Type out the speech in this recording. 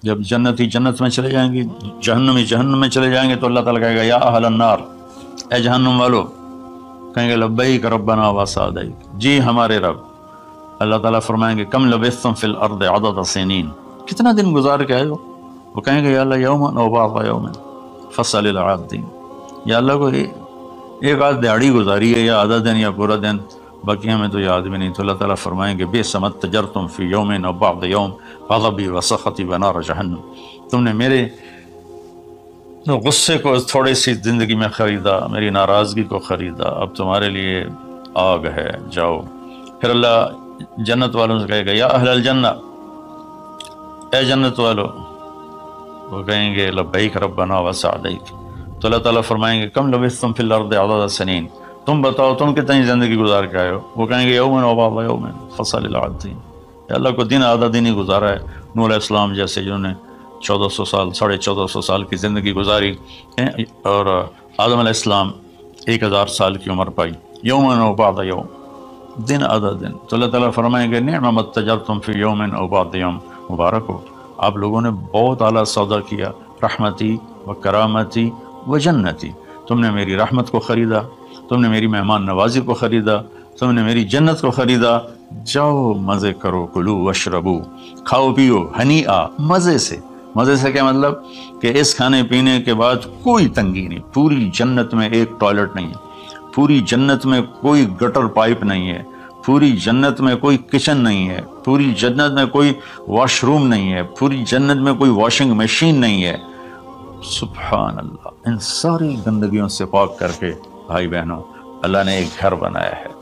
جب جنتی جنت میں چلے جائیں گے، جہنمی جہنم میں چلے جائیں گے تو اللہ تعالیٰ کہے گا یا اہل النار، اے جہنم والو، کہیں گے لبیک ربنا و سعدیک، جی ہمارے رب۔ اللہ تعالیٰ فرمائیں گے کم لبثتم فی الارض عدد سنین، کتنا دن گزار کے آئے ہو؟ وہ کہیں گے یا اللہ یوما او بعض یوم فصل العادین، یا اللہ کو ایک آدھ دیہڑی گزاری ہے یا آدھا دن یا پورا دن، باقی ہمیں تو یاد بھی نہیں۔ تو اللہ تعالیٰ فرمائیں گے بئس ما اتجرتم فی یوم او بعض یوم غضبی و سخطی و نار جہنم، تم نے میرے غصے کو تھوڑی سی زندگی میں خریدا، میری ناراضگی کو خریدا، اب تمہارے لیے آگ ہے، جاؤ۔ پھر اللہ جنت والوں سے کہے گا یا اہل الجنہ، اے جنت والو، وہ کہیں گے لبیک ربنا و سعدیک۔ تو اللہ تعالیٰ فرمائیں گے کم لبثتم فی الارض عدد سنین، تم بتاؤ تم کتنی زندگی گزار کے آئے ہو؟ وہ کہیں گے یومن و بعض یوم فصل العادین، یا اللہ کو دن آدھا دن ہی گزارا ہے۔ نوح علیہ السلام جیسے جنہوں نے 1400 سال 1450 سال کی زندگی گزاری، اور آدم علیہ السلام 1000 سال کی عمر پائی، یومن و بعض یوم، دن آدھا دن۔ تو اللہ تعالیٰ فرمائیں گے نعم ما اتجرتم فی یومن او بعض یوم، مبارک ہو، آپ لوگوں نے بہت اعلیٰ سودا کیا، رحمتی و کرامتی و جنتی، تم نے میری رحمت کو خریدا، تم نے میری مہمان نوازی کو خریدا، تم نے میری جنت کو خریدا، جاؤ مزے کرو، کلو واشربو، کھاؤ پیو، ہنیئا، مزے سے۔ مزے سے کیا مطلب کہ اس کھانے پینے کے بعد کوئی تنگی نہیں، پوری جنت میں ایک ٹوائلٹ نہیں ہے، پوری جنت میں کوئی گٹر پائپ نہیں ہے، پوری جنت میں کوئی کچن نہیں ہے، پوری جنت میں کوئی واش روم نہیں ہے، پوری جنت میں کوئی واشنگ مشین نہیں ہے۔ سبحان اللہ، ان ساری گندگیوں سے پاک کر کے بھائی بہنوں اللہ نے ایک گھر بنایا ہے۔